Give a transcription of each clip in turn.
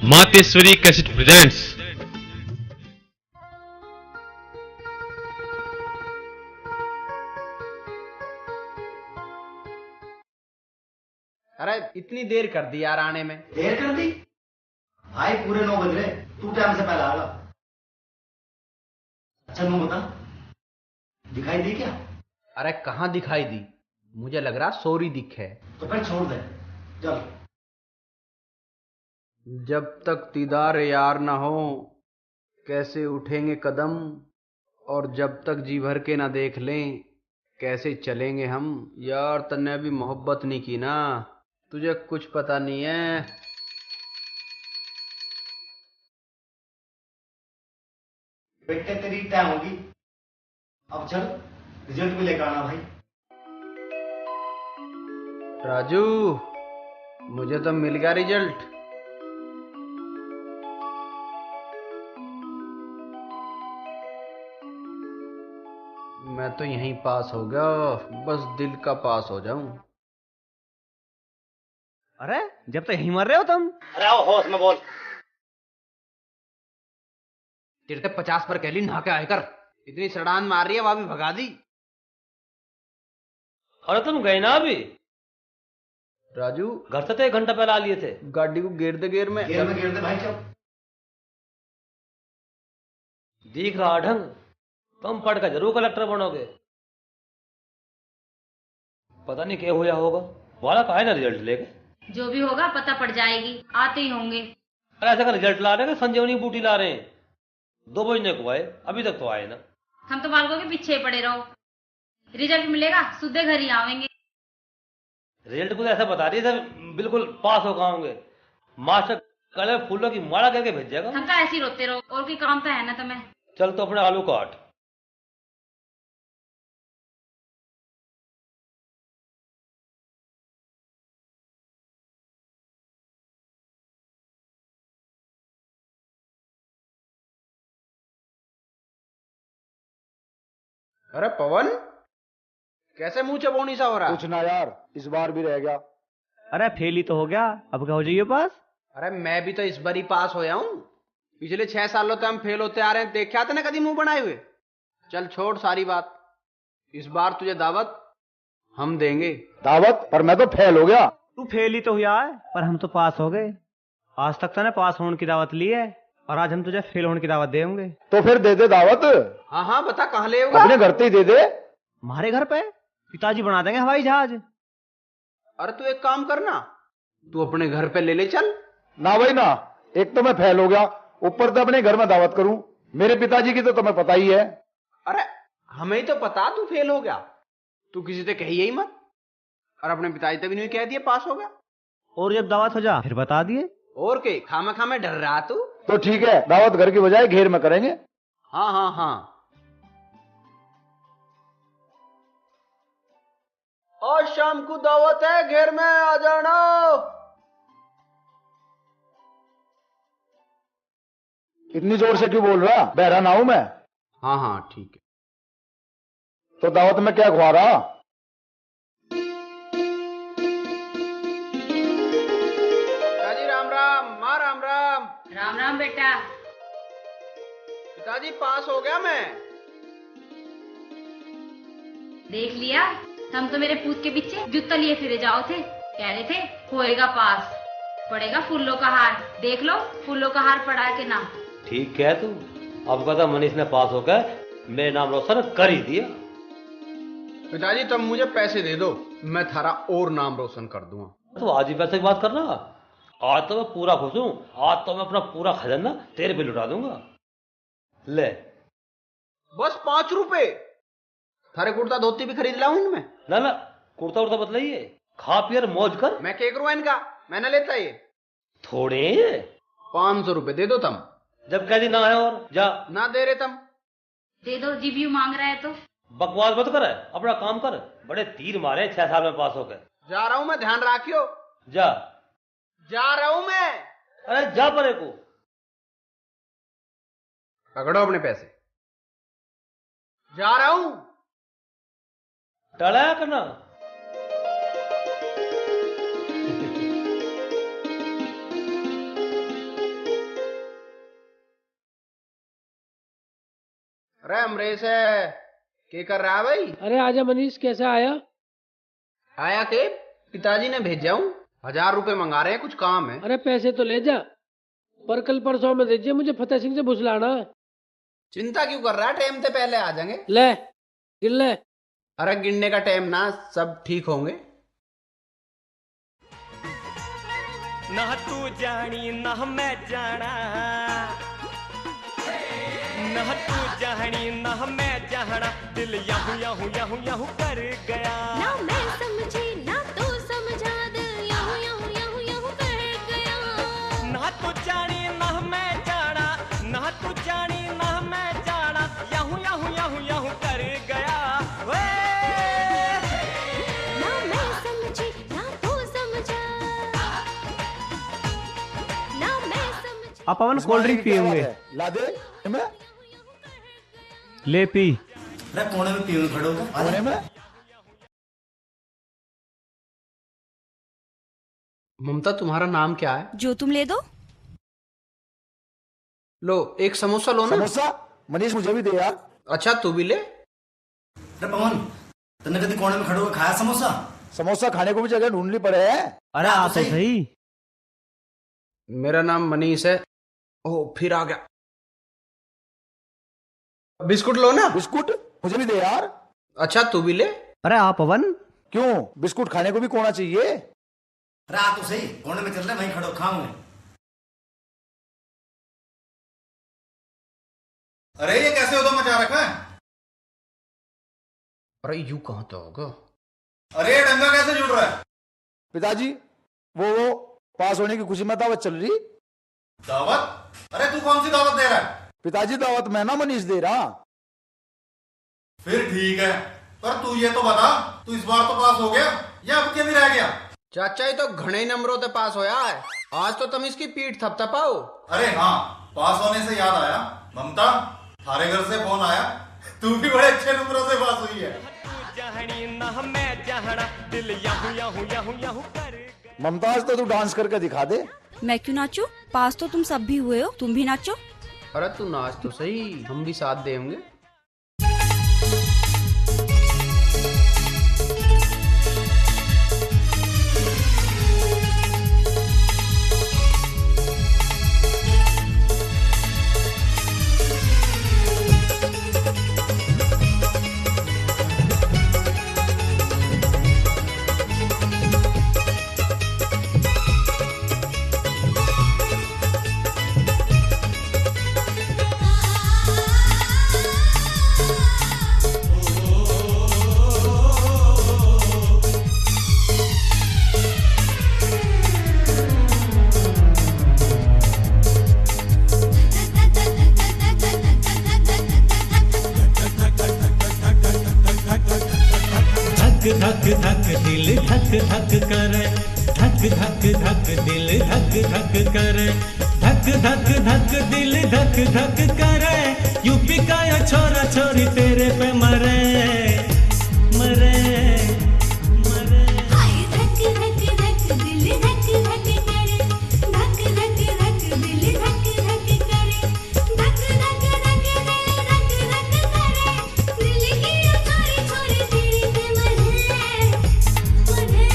Mateshwari cassette presents. अरे इतनी देर कर दी यार आने में। देर कर दी भाई, पूरे 9 बज रहे, तू टाइम से पहले आगा। अच्छा नू बता, दिखाई दी क्या? अरे कहाँ दिखाई दी, मुझे लग रहा सोरी दिख है। तो फिर छोड़ दे, चल। जब तक दीदार यार ना हो कैसे उठेंगे कदम, और जब तक जी भर के ना देख लें कैसे चलेंगे हम। यार तन्ने अभी मोहब्बत नहीं की ना, तुझे कुछ पता नहीं है। बेटे तेरी तय होगी, अब चल रिजल्ट भी लेकर आना भाई। राजू मुझे तो मिल गया रिजल्ट। मैं तो यहीं पास हो गया, बस दिल का पास हो जाऊं। अरे जब तक यहीं मर रहे हो तुम। अरे आओ होश में बोल। तेरे तक 50 पर कहली नहा के आए कर, इतनी सड़ान मार रही है वहां भी भगा दी। अरे तुम गए ना अभी राजू घर से तो 1 घंटा पहले आ लिए थे। गाड़ी को गेर दे गिर दे भाई, चल। दिख रहा ढंग, तुम पढ़ कर जरूर कलेक्टर बनोगे। पता नहीं क्या हुआ होगा, वाला कहा है ना रिजल्ट लेके। जो भी होगा पता पड़ जाएगी, आते ही होंगे। अरे ऐसा का रिजल्ट ला रहे हैं, संजीवनी बूटी ला रहे हैं। 2 बजने को आए, अभी तक तो आए ना। हम तो बालकों के पीछे पड़े रहो, रिजल्ट मिलेगा सीधे घर ही आवेंगे। रिजल्ट को तो ऐसा बता रही है बिल्कुल पास हो होंगे। मास्टर कल फूलों की माला करके भेजेगा। हम तो ऐसे ही रोते रहो, और कोई काम तो है ना तुम्हें। चल तो अपने आलू काट। अरे पवन कैसे मुंह चबोनी सा हो रहा? कुछ ना यार, इस बार भी रह गया। अरे फेल ही तो हो गया, अब क्या हो जाइए पास। अरे मैं भी तो इस बार ही पास होया हूं, पिछले 6 सालों तक हम फेल होते आ रहे हैं, देखा था ना कभी मुंह बनाए हुए। चल छोड़ सारी बात, इस बार तुझे दावत हम देंगे। दावत? पर मैं तो फेल हो गया। तू फेल ही तो हुआ है, पर हम तो पास हो गए। आज तक तो ना पास होने की दावत ली है, और आज हम तुझे फेल होने की दावत देंगे। तो फिर दे दे दावत। हाँ हाँ बता कहाँ ले होगा? अपने घर पे ही दे दे। हमारे घर पे पिताजी बना देंगे हवाई जहाज। अरे तू एक काम करना, तू अपने घर पे ले ले चल। ना भाई ना, एक तो मैं फेल हो गया, ऊपर से अपने घर में दावत करूं। मेरे पिताजी की तो तुम्हें पता ही है। अरे हमें ही तो पता तू फेल हो गया, तू किसी से कही ही मत। और अपने पिताजी तभी नहीं कह दिए पास हो गया। और जब दावत हो जा फिर बता दिए। और के खामा खामे डर रहा तू? तो ठीक है, दावत घर की बजाय घेर में करेंगे। हाँ हाँ हाँ। और शाम को दावत है, घेर में आ जाना। इतनी जोर से क्यों बोल रहा? बहरा ना हूं मैं। हाँ हाँ ठीक है। तो दावत में क्या खुआ रहा? पिताजी राम राम। माँ राम राम। राम राम बेटा। पिताजी पास हो गया मैं। देख लिया, हम तो मेरे पूत के पीछे जूता लिए फिरे जाओ थे, कह रहे थे होएगा पास, पड़ेगा फूलों का हार। देख लो फूलों का हार पड़ा है कि ना। ठीक कह तू, अब कहता मनीष ने पास होकर मेरे नाम रोशन कर ही दिया। पिताजी तुम मुझे पैसे दे दो, मैं थारा और नाम रोशन कर दूंगा। तो आज ही पैसे की बात करना, आज तो मैं पूरा खुश हूं। आज तो मैं अपना पूरा खजाना तेरे पे लुटा दूंगा। ले बस 5 रुपए? थारे कुर्ता धोती भी खरीद लाऊं इनमें? ना ना, कुर्ता उर्ता बतलाइए, खा पियर मौज कर। मैं क्या करूं इनका, मैंने लेता ये। थोड़े 500 रुपए दे दो तुम। जब कह दी ना है और जा। ना दे रहे तुम? दे दो, जीबीयू मांग रहा है तो। बकवास मत कर, अपना काम कर। बड़े तीर मारे 6 साल में पास हो गए। जा रहा हूं मैं, ध्यान रखियो। जा। जा रहा हूं मैं। अरे जा परे को। पकड़ो अपने पैसे, जा रहा हूं। टला करना। अरे अमरेश है, क्या कर रहा है भाई? अरे आजा मनीष, कैसे आया? आया के पिताजी ने भेजा हूँ, 1000 रुपए मंगा रहे हैं, कुछ काम है। अरे पैसे तो ले जा, पर कल परसों में दीजिए, मुझे फतेह सिंह से बुझलाना है। चिंता क्यों कर रहा है, टाइम से पहले आ जाएंगे। ले गिन ले। अरे गिनने का टाइम ना, सब ठीक होंगे। ना तू जानी ना मैं जाना, ना तू जानी ना मैं जाना, दिल याहू याहू याहू याहू कर गया। ना मैं समझी ना तू समझा, दिल याहू याहू याहू याहू कर गया। ना तू जानी ना मैं जाना, ना तू जानी ना मैं जाना, याहू याहू याहू याहू कर गया। ना मैं समझी ना तू समझा, ना मैं समझी। आप पवन कोल्ड ड्रिंक पियेंगे? ला दे मैं ले पी। अरे कोने में पीऊं खड़ो कोने में। ममता तुम्हारा नाम क्या है? जो तुम ले दो। लो एक समोसा लो ना। समोसा? मनीष मुझे भी दे यार। अच्छा तू भी ले। अरे पवन तन्ने कभी कोने में खड़ो होकर खाया समोसा? समोसा खाने को भी जगह ढूंढनी पड़े है। अरे आप तो सही। मेरा नाम मनीष है। ओह फिर आ गया। बिस्कुट लो ना। बिस्कुट मुझे भी दे यार। अच्छा तू भी ले। अरे आप पवन। क्यों, बिस्कुट खाने को भी कोना चाहिए। अरे आ तो सही, कोने में चल रहे वहीं खड़ो खाऊंगे। अरे ये कैसे उधर मचा रखा है? अरे यूं कहाँ तो होगा। अरे ये डंगा कैसे जुड़ रहा है? पिताजी वो पास होने की खुशी में दावत चल रही। दावत? अरे तू कौन सी दावत दे रहा है? पिताजी दावत मैं ना मनीष दे रहा। फिर ठीक है, पर तू ये तो बता, तू इस बार तो पास हो गया या अब के भी रह गया? चाचा ही तो घने नंबरों से पास होया है, आज तो तुम इसकी पीठ थपथपाओ। अरे हाँ, पास होने से याद आया, ममता थारे घर से फोन आया, तू भी बड़े अच्छे नंबरों से पास हुई है। ममता आज तो तू डांस करके दिखा दे। मैं क्यों नाचूं? पास तो तुम सब भी हुए हो, तुम भी नाचो। अरे तू नाच तो सही, हम भी साथ देंगे। धक धक दिल धक धक करे, धक धक धक दिल धक धक करे, धक धक धक दिल धक धक करे। यूपी का या छोरा छोरी तेरे पे मरे मरे मरे। धक धक धक दिल धक धक करे, धक धक धक दिल धक धक करे, धक धक धक दिल धक धक करे। दिल की छोरी छोरी तेरे पे मरे मरे।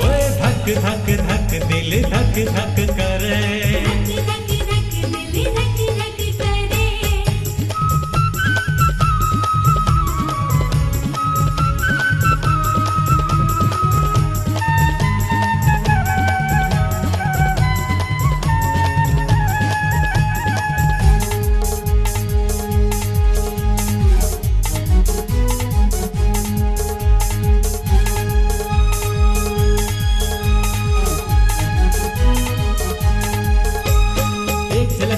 ओए धक धक धक दिल धक धक करे, धक धक धक दिल धक धक करे।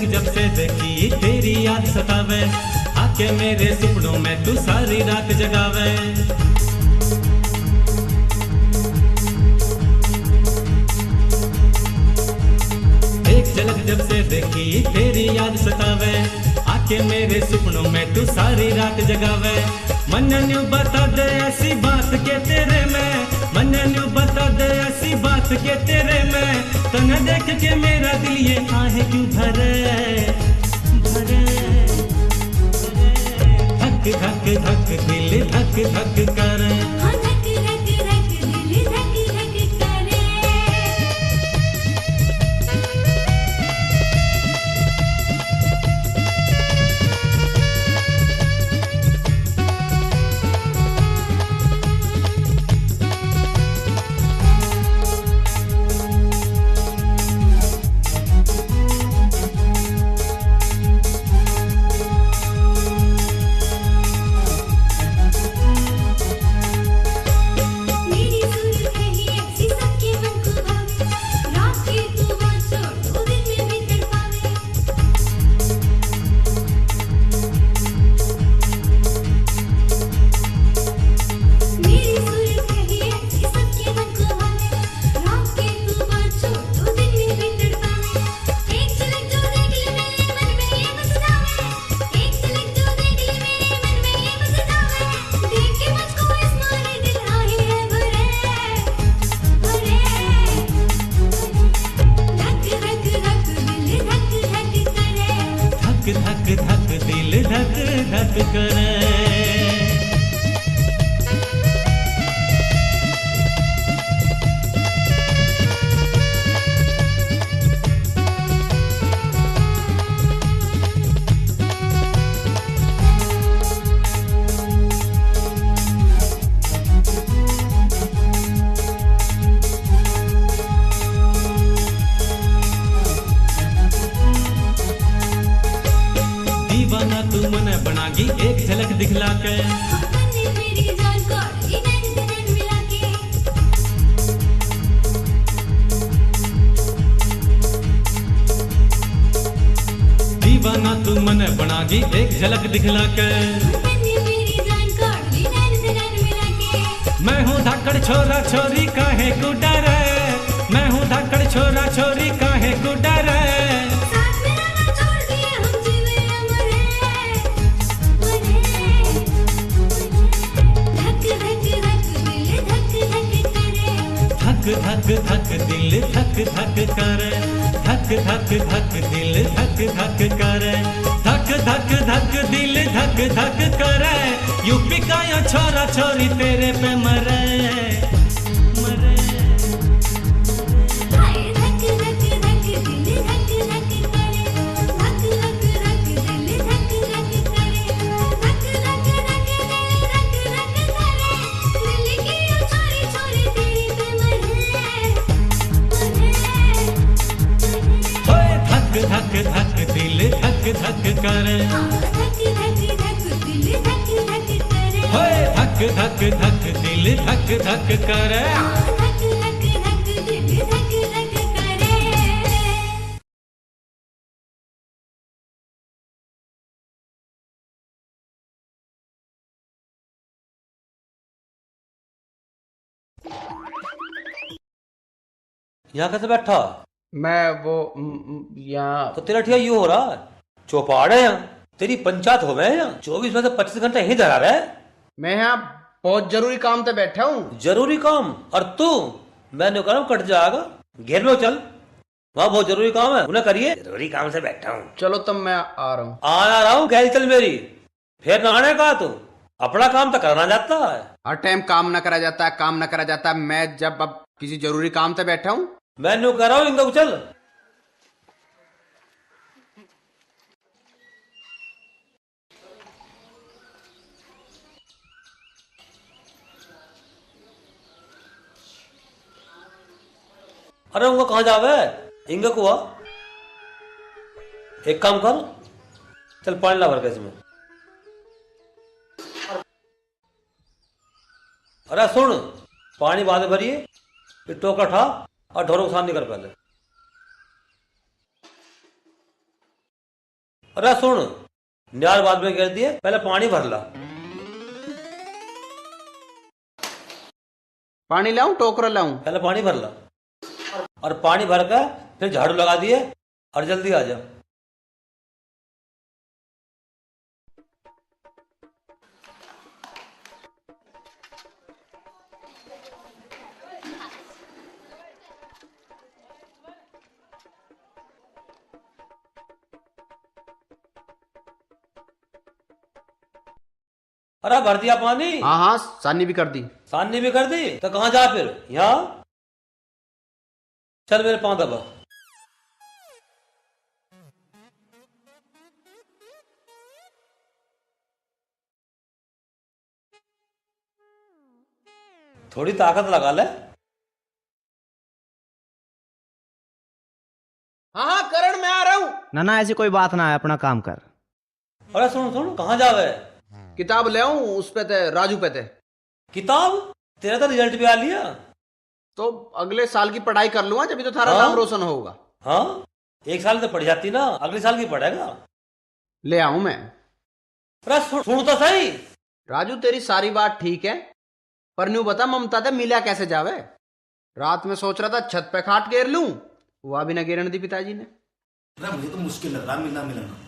जब से देखी तेरी याद सतावे, आके मेरे सपनों में तू सारी रात जगावे। एक झलक जब से देखी तेरी याद सतावे, आके मेरे सपनों में तू सारी रात जगावे। मन न्यू बता दे ऐसी बात के तेरे में, मन न्यू बता दे ऐसी बात के तेरे में। तने देख के मेरा दिल ये आहे क्यों भरे भरे धक धक धक दिल धक धक करे। हाँ धक धक धक दिल धक धक करे। मेरी सूरत है ही ऐसी सबके मन को भावे, रात की तू बात छोड़ तो दिन में भी तड़पावे। मेरी सूरत है ही ऐसी सबके मन को भावे, रात की तू बात छोड़ तो दिन में भी तड़पावे। एक झलक जो देख ले मेरे मन में ये बस जावे, एक झलक जो देख ले मेरे मन में ये बस जावे। देख के मुझको इस मारे दिल आहे है भरे, भरे। धक धक धक दिल धक धक करे। धक धक धक दिल धक धक करे। दीवाना तू मन बनागी एक झलक दिखला के। तन्ने मेरी जान को इधर उधर मिला के। दीवाना तू मन बनागी एक झलक दिखला के। तन्ने मेरी जान को इधर उधर मिला के। मैं हूँ धाकड़ छोरा छोरी काहे को डरे, मैं हूँ धाकड़ छोरा छोरी काहे को डरे। साथ मेरा ना छोड़ दिए हम जीवे मरे, मरे। धक धक धक दिल धक धक करे। धक धक धक दिल धक धक करे। धक धक धक दिल धक धक करे। धक धक धक दिल धक धक करे। यूपी का यो छोरा छोरी तेरे पे मरे, मरे। हाय धक धक धक दिल धक धक करे। धक धक धक दिल धक धक करे। धक धक धक दिल धक धक करे। दिल की ओ छोरी छोरी तेरी पे मरे, मरे। होए धक धक धक दिल धक धक करे। हाँ धक धक धक दिल धक धक करे। होए धक धक धक दिल धक धक करे। हाँ धक धक धक दिल धक धक करे। यहाँ कैसे बैठा? मैं वो यहाँ तो तेरा ठिया यूं हो रहा है, चौपाड़ है यहाँ, तेरी पंचायत हो गए यहाँ, 24 में से 25 घंटे यहीं धरा रहे। मैं यहाँ बहुत जरूरी काम पे बैठा हूँ। जरूरी काम? और तू? मैंने कहा कट जाएगा, घेर लो चल, वहाँ बहुत जरूरी काम है, उन्हें करिए। जरूरी काम से बैठा हूँ। चलो तब मैं आ रहा हूँ। आ रहा हूँ, गैल चल मेरी। फिर नहाने का तू अपना काम तो करना जाता है। हर टाइम काम न करा जाता है, काम न करा जाता है। मैं जब अब किसी जरूरी काम पे बैठा हूँ। मैंने कह रहा हूँ इंदो चल। अरे उनका कहाँ जावे? इंगा को आ। एक काम कर, चल पानी ला भर के इसमें। अरे सुन, पानी बाद में भरिए, फिर टोकरा उठा और ढोरों को सामने कर पहले। अरे सुन, न्यार बाद में गिर दिए, पहले पानी भर ला। पानी लाऊं टोकरा लाऊं? पहले पानी भर ला और पानी भर कर फिर झाड़ू लगा दिए और जल्दी आ जा। अरे भर दिया पानी? हाँ हाँ, सानी भी कर दी। सानी भी कर दी? तो कहाँ जा फिर? यहाँ चल मेरे पाँव दबा। थोड़ी ताकत लगा ले। हाँ हाँ करण, मैं आ रहा हूँ। ना ना, ऐसी कोई बात ना है, अपना काम कर। अरे सुन सुन, कहाँ जावे? किताब ले आऊं, उस पे थे राजू पे थे। किताब? तेरा तो रिजल्ट भी आ लिया। तो अगले साल की पढ़ाई कर लूंगा, जब तो थारा हाँ? नाम रोशन होगा। हाँ, एक साल तो पढ़ जाती ना, अगले साल की पढ़ेगा। ले आऊं मैं। अरे सुन तो सही। राजू तेरी सारी बात ठीक है, पर न्यू बता ममता ते मिला कैसे जावे? रात में सोच रहा था छत पे खाट घेर लूं, वह भी न गिरन दी पिताजी ने। अरे मुझे तो मुश्किल लग रहा मिलना मिलना।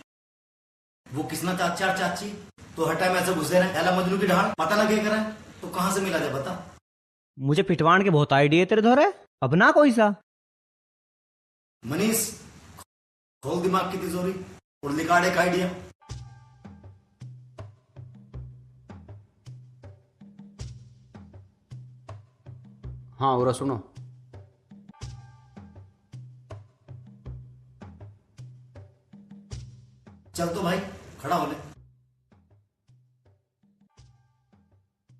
वो किसना चाची और चाची तो हर टाइम ऐसे घुस दे रहे हैं, एला मजनू की ढाल पता ना क्या करें, तो कहां से मिला जाए बता। मुझे पिटवान के बहुत आइडिया तेरे धोरे, अब ना कोई सा। मनीष, खोल दिमाग की तिजोरी और निकाल एक आइडिया। हाँ और सुनो, चल तो भाई खड़ा हो ले।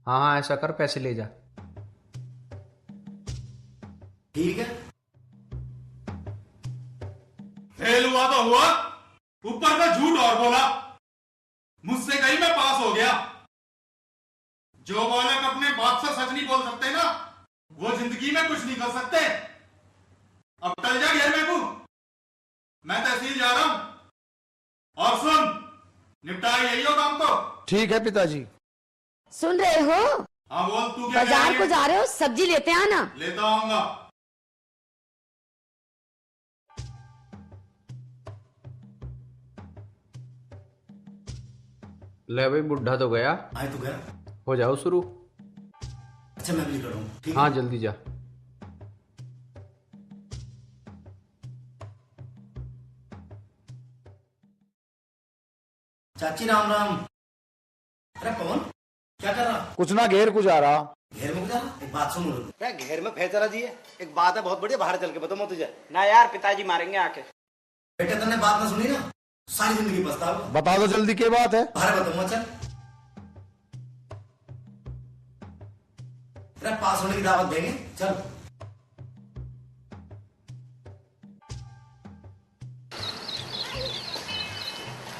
हाँ हाँ ऐसा कर, पैसे ले जा। ठीक है, फेल हुआ तो हुआ, ऊपर से झूठ और बोला। मुझसे कहीं मैं पास हो गया। जो बालक अपने बाप से सच नहीं बोल सकते ना, वो जिंदगी में कुछ नहीं कर सकते। अब टल जा घेर में तू, मैं तहसील जा रहा हूं। और सुन, निपटा यही हो काम तो। ठीक है पिताजी। सुन रहे हो? हाँ बोल, तू क्या बाजार को जा रहे हो, सब्जी लेते आना। लेता आऊंगा। ले भाई, बुढ़ा तो गया, आए तो गया। हो जाओ शुरू। अच्छा मैं भी करूँ? ठीक हाँ है? जल्दी जा। चाची राम राम। अरे पवन क्या कर रहा? कुछ ना, घेर कुछ आ रहा। घेर में जा रहा? एक बात सुन। क्या घेर में फैसला दी है? एक बात है बहुत बढ़िया, बाहर चल के बताऊँ तुझे। ना यार, पिताजी मारेंगे आके। बेटे तुमने बात ना सुनी ना, सारी जिंदगी पछताओ। बता दो जल्दी, क्या बात है? बाहर बताऊंगा। चल तेरा पास होने की दावत देंगे, चल।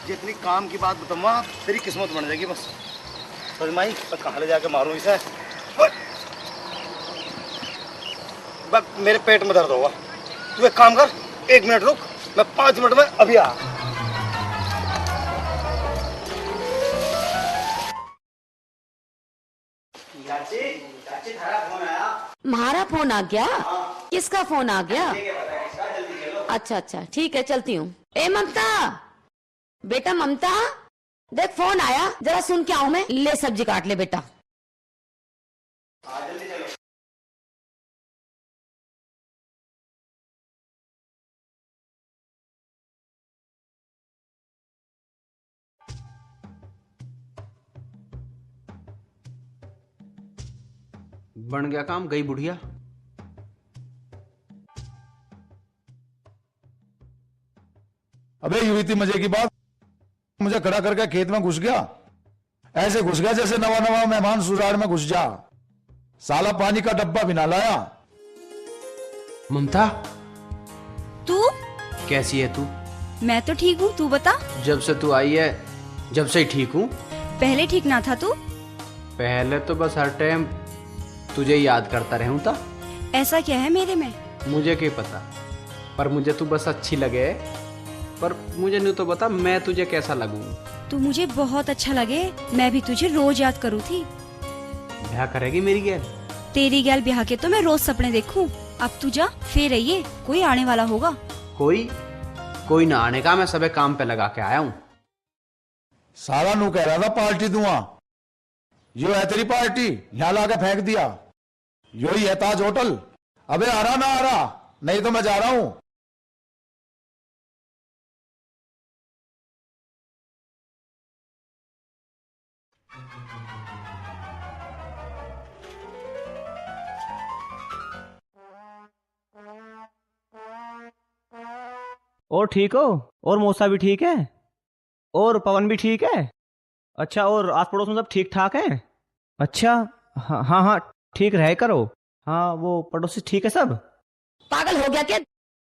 जितनी काम की बात बताऊंगा तेरी किस्मत बन जाएगी बस। तो माई मैं कहाँ ले जाके मारूं इसे? मेरे पेट में दर्द होगा। तू एक काम कर, 1 मिनट रुक, मैं 5 मिनट में अभी आ। चाची थारा फोन आया। हमारा फोन आ गया? किसका फोन आ गया? अच्छा अच्छा ठीक है, चलती हूँ। ए ममता, बेटा ममता, देख फोन आया, जरा सुन के आऊं मैं। ले सब्जी काट ले बेटा। जल्दी चलो। बन गया काम, गई बुढ़िया। अबे युवी थी मजे की बात, मुझे खड़ा करके खेत में घुस गया। ऐसे घुस गया जैसे नवा नवा मेहमान सुराड़ में घुस जा। साला पानी का डब्बा भी ना लाया। ममता, तू कैसी है तू? मैं तो ठीक हूँ, तू बता। जब से तू आई है, जब से ही ठीक हूँ। पहले ठीक ना था तू? पहले तो बस हर टाइम तुझे याद करता रहूं था। ऐसा क्या है मेरे में? मुझे क्या पता, पर मुझे तू बस अच्छी लगे। पर मुझे नहीं तो बता, मैं तुझे कैसा लगूं? तू मुझे बहुत अच्छा लगे, मैं भी तुझे रोज याद करूँ थी। ब्याह करेगी मेरी गैल? तेरी गैल ब्याह के तो मैं रोज सपने देखूं। अब तू जा, फिर रहिए, कोई आने वाला होगा। कोई ना आने का, मैं सबे काम पे लगा के आया हूँ। साला नू कह रहा था पार्टी दूंगा, यो है तेरी पार्टी, यहां लाके फेंक दिया। यो ही है ताज होटल। अबे आ रहा ना आ रहा, नहीं तो मैं जा रहा हूं। और ठीक हो? और मौसा भी ठीक है? और पवन भी ठीक है? अच्छा, और आस पड़ोस में सब ठीक ठाक है? अच्छा, हाँ हाँ हाँ, ठीक रहे करो। हाँ, वो पड़ोसी ठीक है सब? पागल हो गया क्या?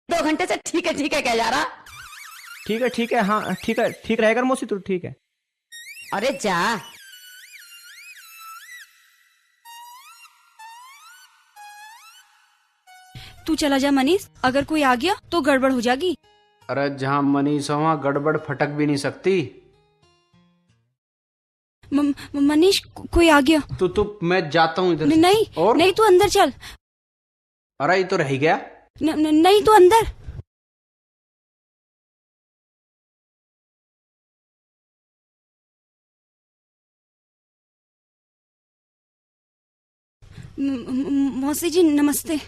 2 घंटे से ठीक है क्या जा रहा? ठीक है, हाँ ठीक है, ठीक रहेगा मौसी, तू ठीक है। अरे जा। तू चला जा मनीष, अगर कोई आ गया तो गड़बड़ हो जाएगी। अरे जहां मनीष हो वहां गड़बड़ फटक भी नहीं सकती। मनीष, कोई आ गया। तू मैं जाता हूँ इधर से। नहीं और नहीं, तू अंदर चल। अरे ये तो रह गया। नहीं, तू अंदर। मौसी जी नमस्ते।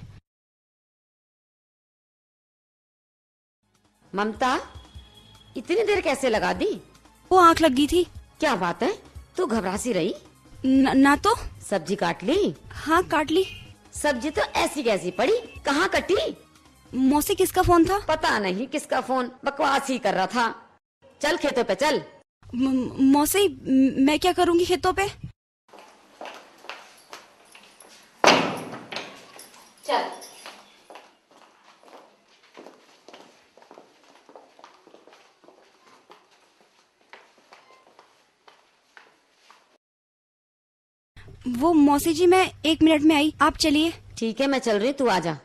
ममता, इतनी देर कैसे लगा दी? वो आंख लग गई थी। क्या बात है, तू घबरा सी रही? ना तो। सब्जी काट ली? हाँ काट ली। सब्जी तो ऐसी कैसी पड़ी, कहाँ कटी? मौसी किसका फोन था? पता नहीं किसका फोन, बकवास ही कर रहा था। चल खेतों पे चल। मौसी, मैं क्या करूँगी खेतों पे? चल। वो मौसी जी, मैं 1 मिनट में आई, आप चलिए। ठीक है, मैं चल रही, तू आजा।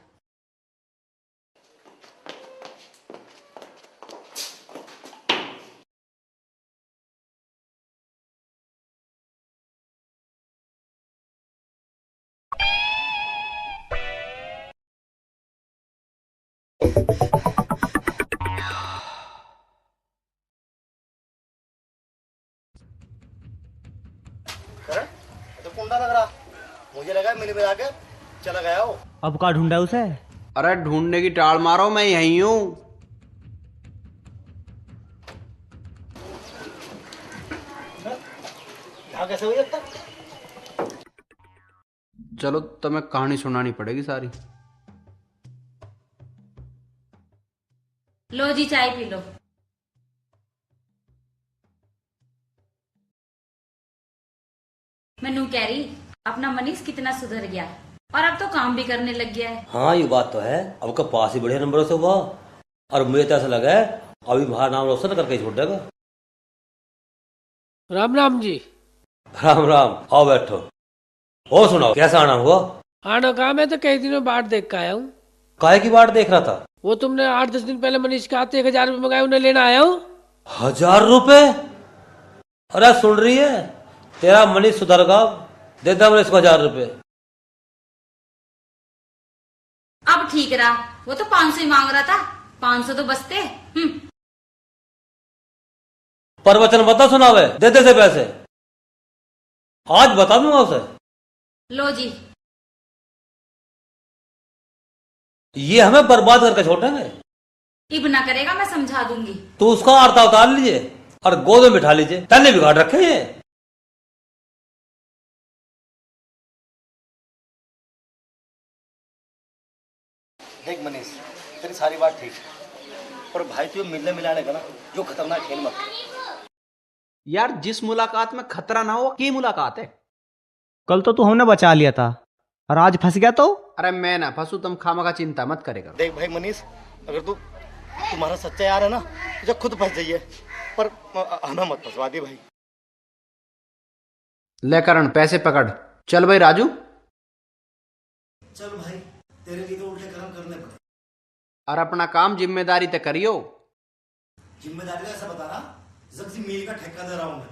तो कुंडा लग रहा, मुझे लगा मिल में आके चला गया हो। अब का ढूंढा उसे? अरे ढूंढने की टाल मारो, मैं यहीं हूँ। यहाँ कैसे हुई अब तक? चलो तुम्हें कहानी सुनानी पड़ेगी सारी। लो जी, चाय पी लो। मैं नू कह रही, अपना मनीष कितना सुधर गया और अब तो काम भी करने लग गया है। हाँ, ये बात तो है। अब का पास ही बढ़िया नंबरों से हुआ और मुझे तो ऐसा लगा है अभी हमारा नाम रोशन करके छोड़ देगा। राम राम जी। राम राम, आओ बैठो। और सुनाओ, कैसा आना हुआ? आना कहा, मैं तो कई दिनों बाट देख के आया हूँ। काहे की बाट देख रहा था? वो तुमने 8-10 दिन पहले मनीष के हाथ 1000 रुपये मंगाए, उन्हें लेना आया हूँ। 1000 रुपए? अरे सुन रही है, तेरा मनीष सुधरगा, दे दे इसको 1000 रुपए। अब ठीक रहा, वो तो 500 ही मांग रहा था। 500 तो बचते। पर वचन बता सुनावे, दे दे से पैसे। आज बता दूंगा उसे। लो जी। ये हमें बर्बाद करके छोड़ेंगे। इब ना करेगा, मैं समझा दूंगी। तो उसका आरता उतार लीजिए और गोद में बिठा लीजिए, तने बिगाड़ रखे ये। देख मनीष, तेरी सारी बात ठीक है, पर भाई तुझे मिलने मिलाने का ना जो खतरनाक खेल मत। यार जिस मुलाकात में खतरा ना हो, की मुलाकात है। कल तो तू हमने बचा लिया था और आज फंस गया तो? अरे मैं ना फंसू, तुम खामखा चिंता मत करेगा। देख भाई मनीष, अगर तू तुम्हारा सच्चा यार है ना, तुझे खुद फंस जाइए, पर हमें मत फंसवा दी भाई। ले करण, पैसे पकड़। चल भाई राजू। चल भाई, तेरे लिए तो उल्टे कर्म करने पड़े। और अपना काम जिम्मेदारी तय करियो। जिम्मेदारी का ऐसा बता रहा, जब मील का ठेका दे रहा हूं मैं।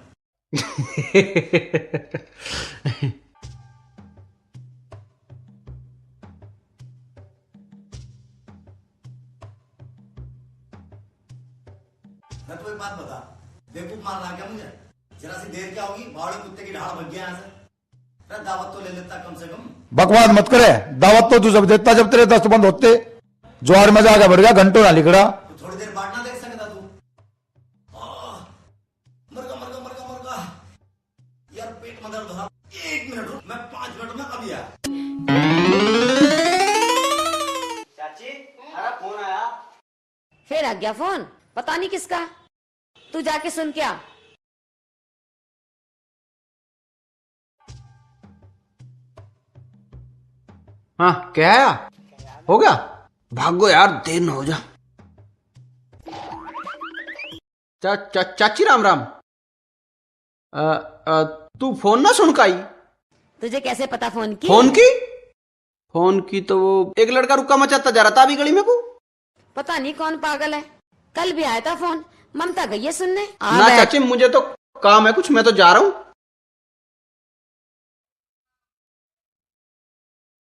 मैं तो एक बात बता, बेवकूफ मार रहा क्या मुझे? जरा सी देर क्या होगी, बावड़े कुत्ते की ढाल भग गया यहाँ से। अरे दावत तो ले लेता कम से कम। बकवास मत करे, दावत तो तू जब देता जब तेरे दस्त बंद होते। ज्वार में जाकर बढ़ गया, घंटों ना लिखड़ा। थोड़ी देर बाट ना देख सकता तू? मरगा मरगा मरगा मरगा यार, पेट में दर्द हो रहा। 1 मिनट रुक, मैं 5 मिनट में अभी आया। चाची, हमारा फोन आया। फिर आ गया फोन, पता नहीं किसका। तू जाके सुन के आ। हाँ क्या आया? हो गया? भागो यार, देर न हो जा। चाची राम राम। तू फोन ना सुन काई? तुझे कैसे पता फोन की? फोन की तो वो एक लड़का रुका मचाता जा रहा था अभी गली में को। पता नहीं कौन पागल है। कल भी आया था फोन, ममता गई है सुनने। ना चाची, मुझे तो काम है कुछ, मैं तो जा रहा हूँ।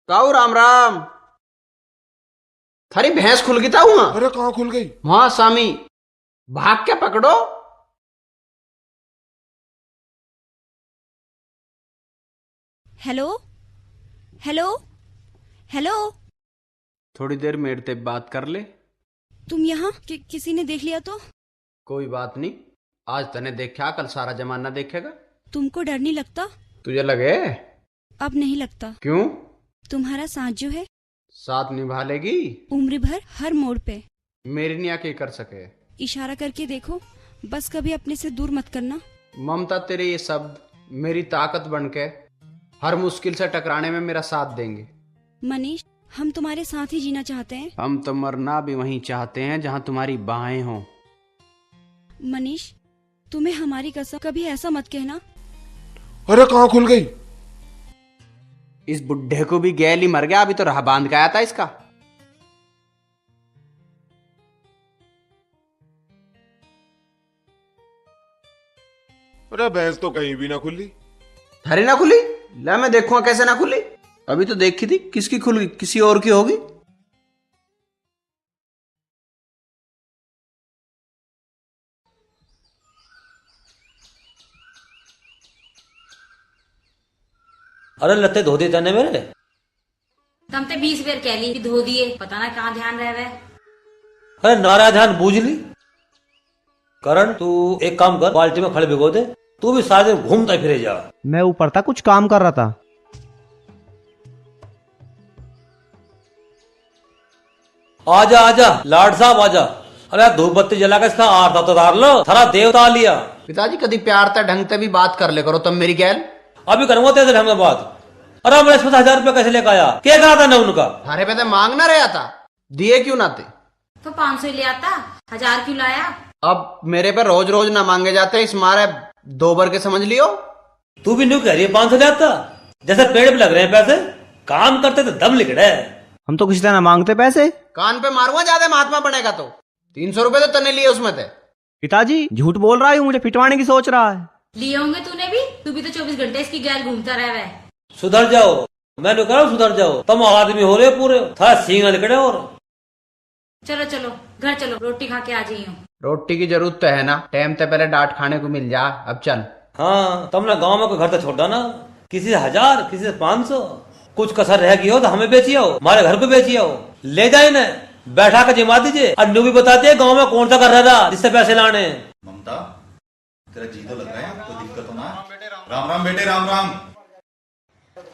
काऊ राम राम। थारी भैंस खुल गई था वहां। अरे कहाँ खुल गई? वहां सामी, भाग के पकड़ो। Hello hello hello. थोड़ी देर मेरे से बात कर ले। तुम यहाँ किसी ने देख लिया तो? कोई बात नहीं, आज तने देखा, कल सारा जमाना देखेगा। तुमको डर नहीं लगता? तुझे लगे? अब नहीं लगता। क्यों? तुम्हारा साथ जो है, साथ निभा लेगी उम्र भर हर मोड़ पे। मेरी निया के कर सके। इशारा करके देखो, बस कभी अपने से दूर मत करना। ममता, तेरे ये शब्द मेरी ताकत बनके हर मुश्किल से टकराने में मेरा साथ देंगे। मनीष, हम तुम्हारे साथ ही जीना चाहते हैं। हम तो मरना भी वहीं चाहते हैं जहां तुम्हारी बाहें हों। मनीष, तुम्हें हमारी कसम, कभी ऐसा मत कहना। अरे कहाँ खुल गई? इस बुढ़े को भी गैल ही मर गया, अभी तो राह बांध के आया था इसका। अरे भैंस तो कहीं भी ना खुली। थारी ना खुली? ला मैं देखूंगा कैसे ना खुली। अभी तो देखी थी, किसकी खुल गई? किसी और की होगी। अरे लत्ते धो दिए तने मेरे। तम ते 20 बेर कह ली कि धो दिए, पता ना कहाँ ध्यान रह गए। अरे नारा ध्यान बूझ ली। करण, तू एक काम कर, बाल्टी में खड़े भिगो दे। तू भी सारे दिन घूमता फिरे जा। मैं ऊपर था, कुछ काम कर रहा था। आजा आजा लाड साहब आजा। अरे धूप बत्ती जला कर इसका आरता तो उतार लो, थारा देवता लिया। पिताजी, कभी प्यार ते ढंग से भी बात कर ले करो तुम मेरी गैल। अभी करूंगा तेरे ढंग में बात। अरे मैं इसमें 1000 रुपया कैसे लेकर आया? क्या कहा था ना उनका? थारे पे तो मांगना रहा था, दिए क्यों ना थे? तो 500 ले आता, 1000 क्यों लाया? अब मेरे पे रोज रोज ना मांगे जाते, इस मारे 2 बार के समझ लियो। तू भी न्यू कह रही है 500 ले आता? जैसे पेड़ पे लग रहे हैं पैसे, काम करते तो दम लिखड़े। हम तो किसी तरह मांगते पैसे। कान पे मारूंगा ज्यादा महात्मा बनेगा तो। 300 रुपए तो तने लिए उसमें थे। पिताजी झूठ बोल रहा है, मुझे पिटवाने की सोच रहा है। लिए होंगे तूने भी, तू भी तो 24 घंटे इसकी गैल घूमता रह है। सुधर जाओ, मैं तो कह रहा हूं सुधर जाओ। तुम आदमी हो रहे हो पूरे, था सींग लिखड़े। और चलो चलो घर चलो, रोटी खा के आ जाइयो। रोटी की जरूरत तो है ना, टाइम से पहले डांट खाने को मिल जा। अब चल। हाँ, तुमने गांव में कोई घर तो छोड़ा ना, किसी से 1000, किसी से 500। कुछ कसर रह गई हो तो हमें बेची आओ, हमारे घर को बेची आओ। ले जाए ना, बैठा कर जिमा दीजिए। और न्यू भी बताते हैं गांव में कौन सा घर रहा जिससे पैसे लाने। ममता, तेरा जी तो लग रहा है, कोई दिक्कत हो ना? राम राम बेटे, राम राम।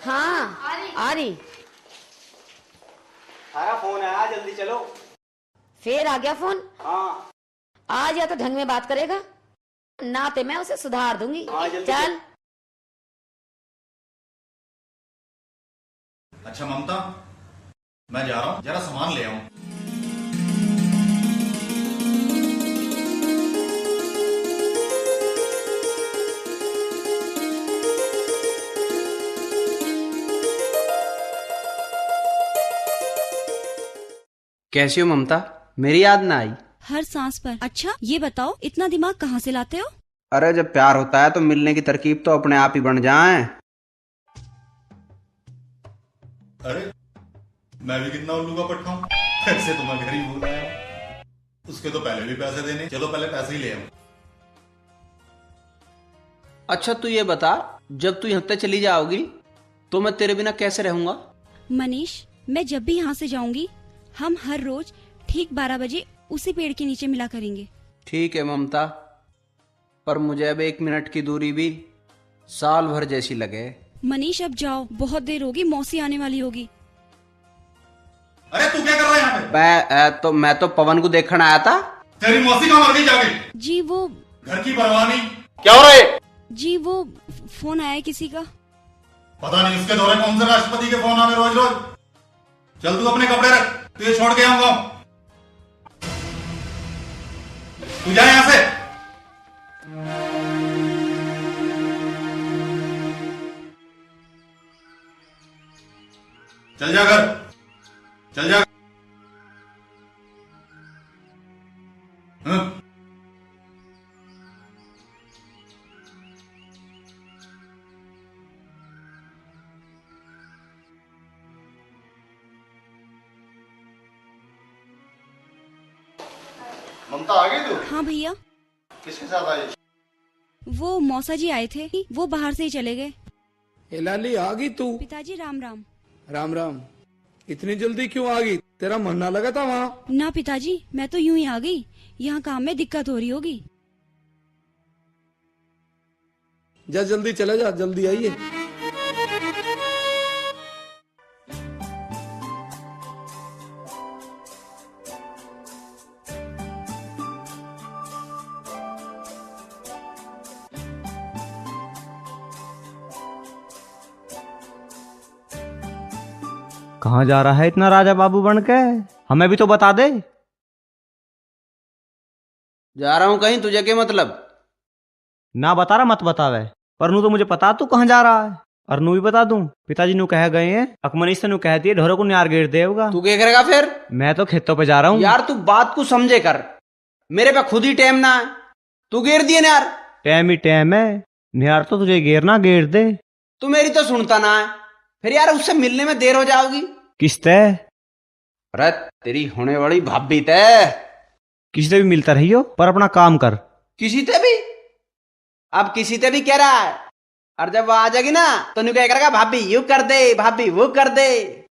हाँ आ रही। सारा फोन आया, जल्दी चलो। फिर आ गया फोन? हाँ। आज या तो ढंग में बात करेगा, ना तो मैं उसे सुधार दूंगी। चल। अच्छा ममता, मैं जा रहा हूँ, जरा सामान ले आऊं। कैसी हो ममता? मेरी याद ना आई? हर सांस पर। अच्छा ये बताओ, इतना दिमाग कहाँ से लाते हो? अरे जब प्यार होता है तो मिलने की तरकीब तो अपने आप ही बन जाए। अरे मैं भी कितना उल्लू का पट्टा हूं, ऐसे तो मैं घर ही भूल आया। उसके तो पहले भी पैसे देने, चलो पहले पैसे ही ले आऊं। अच्छा तू ये बता, जब तू यहाँ से चली जाओगी तो मैं तेरे बिना कैसे रहूंगा? मनीष, मैं जब भी यहाँ से जाऊंगी, हम हर रोज ठीक 12 बजे उसी पेड़ के नीचे मिला करेंगे। ठीक है ममता, पर मुझे अब 1 मिनट की दूरी भी साल भर जैसी लगे। मनीष अब जाओ, बहुत देर होगी, मौसी आने वाली होगी। अरे तू क्या कर रहा है यहाँ पे? मैं तो पवन को देखने आया था। तेरी मौसी कहाँ मर गई जाके? जी वो घर की परवाह नहीं। क्या हो रहा है? जी वो फोन आया किसी का। पता नहीं उसके दौरे कौन से राष्ट्रपति के फोन आवे रोज रोज। चल तू अपने कपड़े रख, तुझे छोड़ के आऊंगा। तू जा यहां से। चल जा घर, चल जा। ममता आ गई तू? हाँ भैया। किसके साथ आई? वो मौसा जी आए थे, वो बाहर से ही चले गए। लाली आ गई तू? पिताजी राम राम। राम राम। इतनी जल्दी क्यों आ गई? तेरा मन ना लगा था वहाँ? ना पिताजी, मैं तो यूं ही आ गई। यहाँ काम में दिक्कत हो रही होगी। जा जल्दी चले जा, जल्दी आइए। कहाँ जा रहा है इतना राजा बाबू बन के? हमें भी तो बता दे। जा रहा हूँ कहीं, तुझे क्या मतलब? ना बता रहा मत बतावे, पर नू तो मुझे पता तू कहाँ जा रहा है। और नू भी बता दूं, पिताजी नू कह गए हैं अकमनीश से नू कहती है ढोरों को न्यार गेर देगा। तू क्या करेगा फिर? मैं तो खेतों पे जा रहा हूँ। यार तू बात को समझे कर, मेरे पे खुद ही टाइम ना है, तू गेर दिए यार। टाइम ही टाइम है, न्यार तो तुझे गेरना गेर दे। तू मेरी तो सुनता ना है, फिर यार उससे मिलने में देर हो जाओगी। किसते? अरे तेरी होने वाली भाभी तय। किसी से भी मिलता रही हो, पर अपना काम कर। किसी ते भी? अब किसी ते भी कह रहा है, और जब वो आ जाएगी ना तो नहीं क्या करेगा, भाभी यू कर दे, भाभी वो कर दे।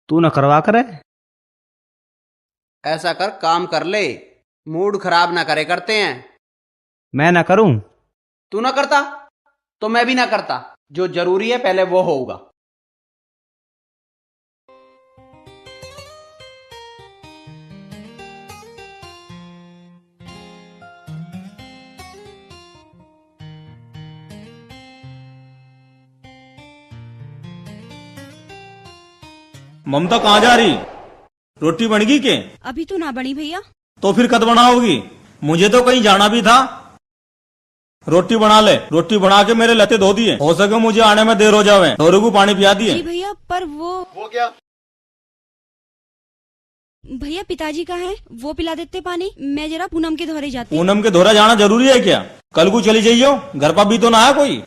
तू न करवा करे। ऐसा कर, काम कर ले, मूड खराब ना करे करते हैं। मैं ना करूं? तू ना करता तो मैं भी ना करता। जो जरूरी है पहले वो होगा। ममता कहाँ जा रही? रोटी बन गई के? अभी तो ना बनी भैया। तो फिर कद बनाओगी? मुझे तो कहीं जाना भी था। रोटी बना ले, रोटी बना के मेरे लते धो दिए, हो सके मुझे आने में देर हो जावे। ढोरू को पानी पिया दिए। जी भैया, पर वो क्या? भैया पिताजी का है, वो पिला देते पानी। मैं जरा पूनम के धोरे जाती। पूनम के धोरा जाना जरूरी है क्या? कल को चली जाइयो, घर पर भी तो ना है कोई।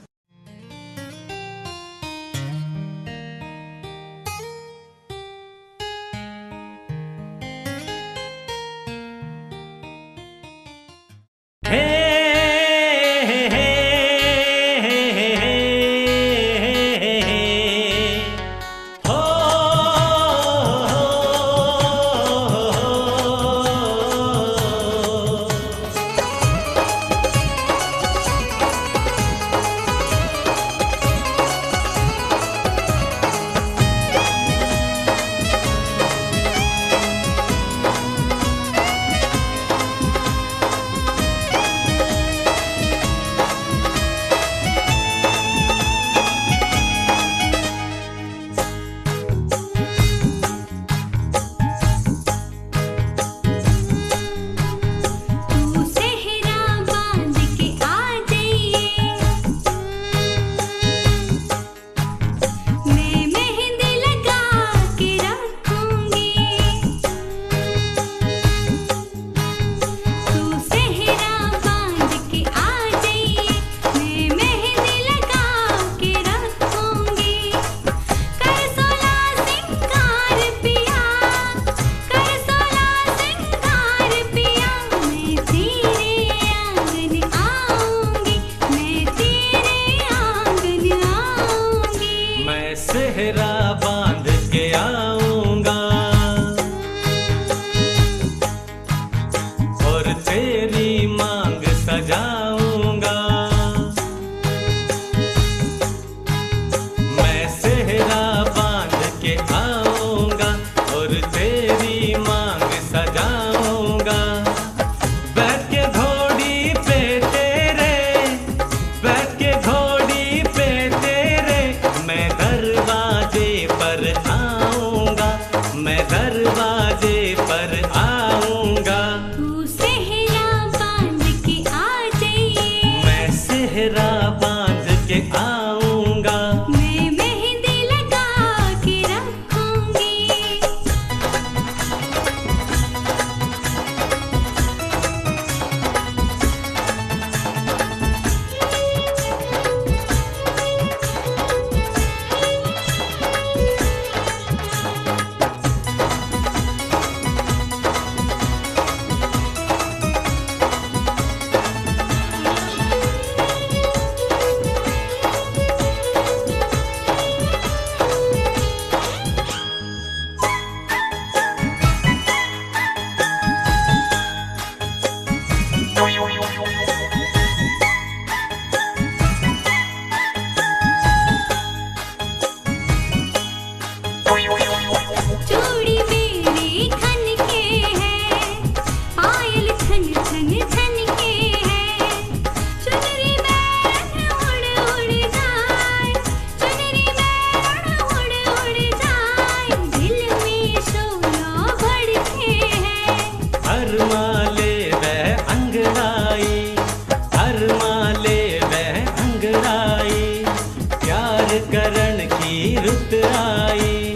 तन्हाई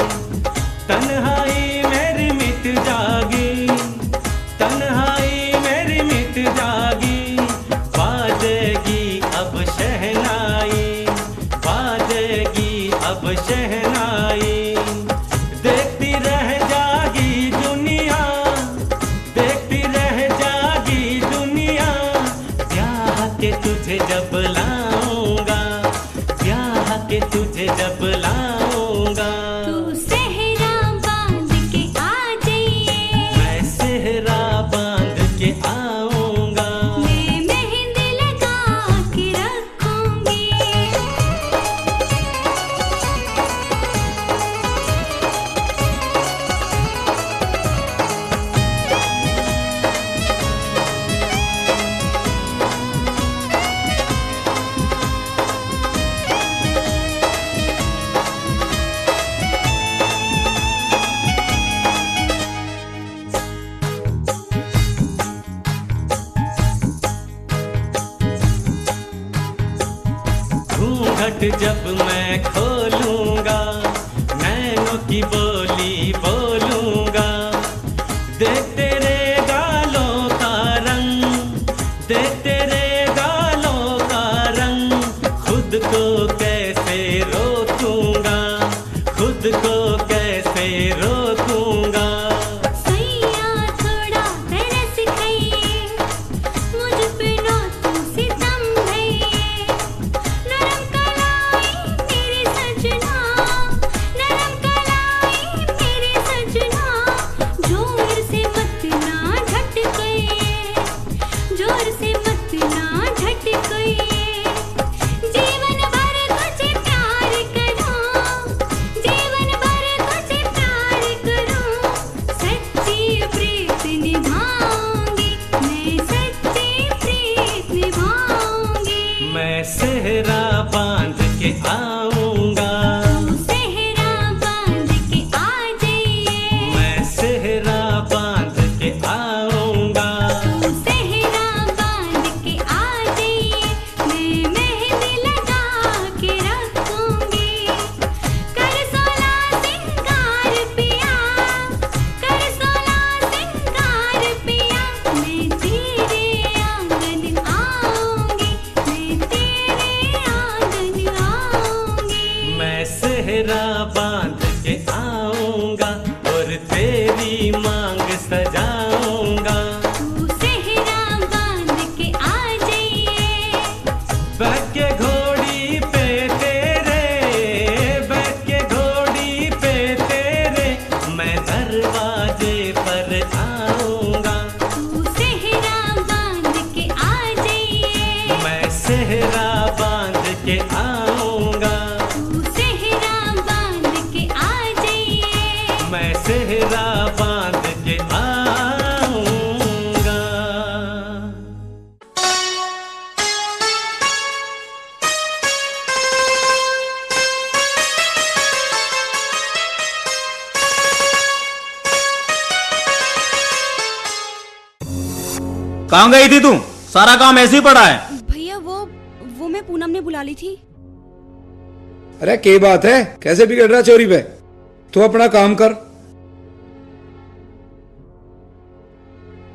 तन्हाई मेरी मिट जागी तन्हाई मेरी मिट जागी बाजेगी अब शहनाई बाजेगी अब शहनाई देखती रह जागी दुनिया देखती रह जागी दुनिया ब्याह के तुझे जब लाऊंगा ब्याह के तुझे जब लाऊंगा तू सेहरा बांध के आ जाइए मैं सेहरा बांध के आऊंगा मैं मेहंदी लगा के रखूंगी घूंघट जब मैं खोलूंगा नैनों की बोली बोलूंगा देख तेरे गालों का रंग देख तेरे गालों का रंग खुद को कैसे रोकूंगा खुद को कैसे रोकूंगा सैया थोड़ा तरस खाइए मुझ पे ना तू सितम ढाइए नरम कलाई मेरे सजना नरम कलाई मेरे सजना जोर से मत ना झटकाइए जोर से मत ना झटकाइए जीवन भर तुझे प्यार करूं जीवन भर तुझे प्यार करूं सच्ची प्रीत निभाऊंगी मैं सच्ची प्रीत निभाऊंगी मैं सेहरा बांध के आऊंगा तू सेहरा बांध के आ जाइए मैं सेहरा बांध के आऊंगा तू सेहरा बांध के आ जाइए मैं मेहंदी लगा के रखूंगी कर सोला सिंगार पिया कर सोला सिंगार पिया मैं तेरे आंगन आऊंगी मैं तेरे आंगन आऊंगी मैं सेहरा बांध के आऊंगा और तेरी मांग सजाऊंगा तू सेहरा बांध के आ जाइए बैठ के घोड़ी पे तेरे बैठ के घोड़ी पे तेरे मैं दरवाजे पर आऊंगा तू सेहरा बांध के आ जाइए मैं सेहरा बांध के आऊंगा तू सेहरा बांध के आ जाइए मैं सेहरा बांध के आऊंगा कहाँ गई थी तू? सारा काम ऐसे ही पड़ा है। भैया वो मैं पूनम ने बुला ली थी। अरे क्या बात है, कैसे बिगड़ रहा चोरी पे? तू अपना काम कर।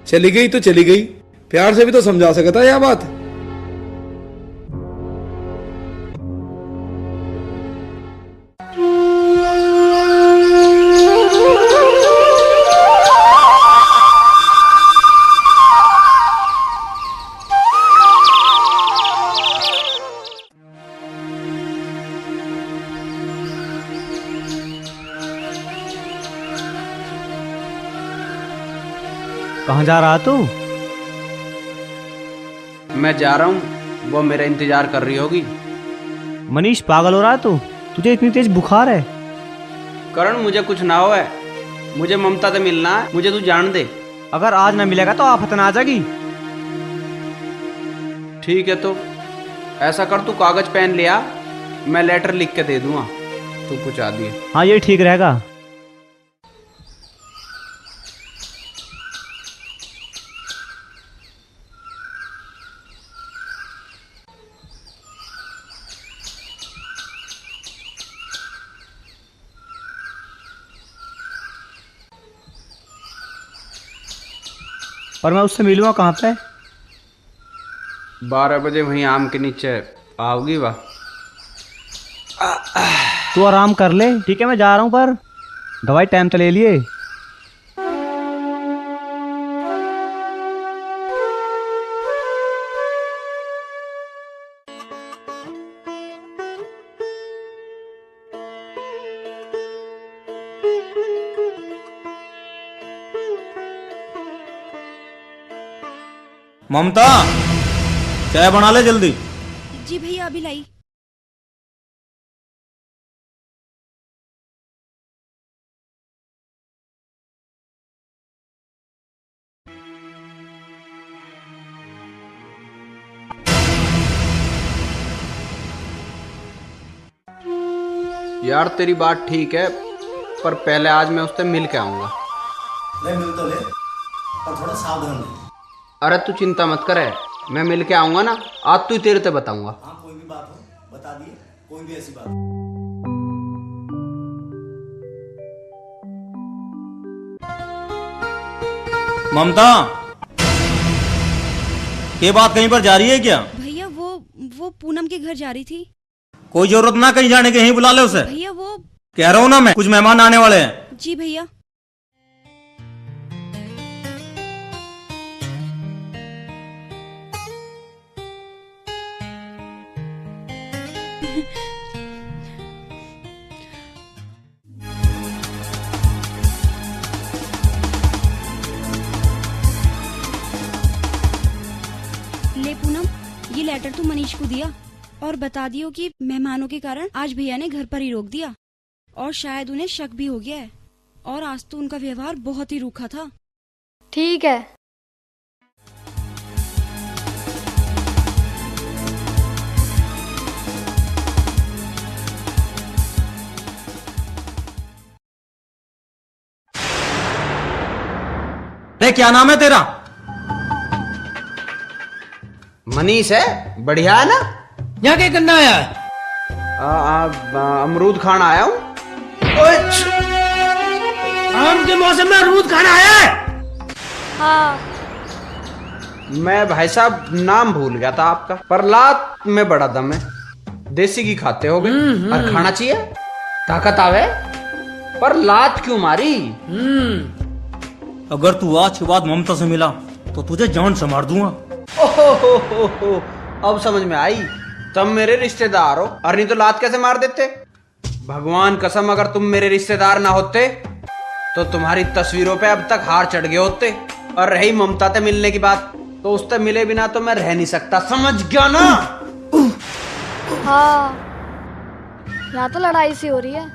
चली गई तो चली गई, प्यार से भी तो समझा सकता यह बात। कहाँ जा रहा तू? मैं जा रहा हूँ, वो मेरा इंतजार कर रही होगी। मनीष पागल हो रहा है तू? तुझे इतनी तेज बुखार है? करण मुझे कुछ ना हो है, मुझे ममता से मिलना है, मुझे तू जान दे। अगर आज ना मिलेगा तो आफत ना आ जाएगी। ठीक है तो ऐसा कर, तू कागज पेन लिया, मैं लेटर लिख के दे दूंगा, तू पहुंचा दिए। हाँ ये ठीक रहेगा। पर मैं उससे मिलूंगा कहाँ पे? 12 बजे वहीं आम के नीचे आओगी वाह। तू आराम कर ले, ठीक है? मैं जा रहा हूँ, पर दवाई टाइम तो ले लिए। ममता, चाय बना ले जल्दी। जी भैया अभी लाई। यार तेरी बात ठीक है, पर पहले आज मैं उससे मिल के आऊंगा। ले मिल तो ले, पर थोड़ा सावधान रहे। अरे तू चिंता मत करे, मैं मिल के आऊंगा ना, आज तू तेरे से बताऊंगा। हाँ कोई भी बात हो बता दिए, कोई भी ऐसी बात। ममता, ये बात कहीं पर जा रही है क्या? भैया वो पूनम के घर जा रही थी। कोई जरूरत ना कहीं जाने के, यहीं बुला ले उसे। भैया वो कह रहा हूँ ना मैं, कुछ मेहमान आने वाले हैं। जी भैया। ले पूनम, ये लेटर तू मनीष को दिया और बता दियो कि मेहमानों के कारण आज भैया ने घर पर ही रोक दिया और शायद उन्हें शक भी हो गया है, और आज तो उनका व्यवहार बहुत ही रूखा था। ठीक है। क्या नाम है तेरा? मनीष है, बढ़िया है ना? यहाँ क्या करना आया है? अमरूद खाना आया हूँ। आम के मौसम में अमरूद खाना आया है? हाँ। मैं भाई साहब नाम भूल गया था आपका, पर लात में बड़ा दम है। देसी घी खाते हो गए और खाना चाहिए, ताकत आवे। पर लात क्यों मारी? अगर तू आज के बाद ममता से मिला तो तुझे जान से मार दूंगा। ओहो, अब समझ में आई, तुम मेरे रिश्तेदार हो, और नहीं तो लात कैसे मार देते? भगवान कसम, अगर तुम मेरे रिश्तेदार ना होते तो तुम्हारी तस्वीरों पे अब तक हार चढ़ गए होते। और रही ममता से मिलने की बात, तो उससे मिले बिना तो मैं रह नहीं सकता, समझ गया ना? हाँ, यहाँ तो लड़ाई सी हो रही है।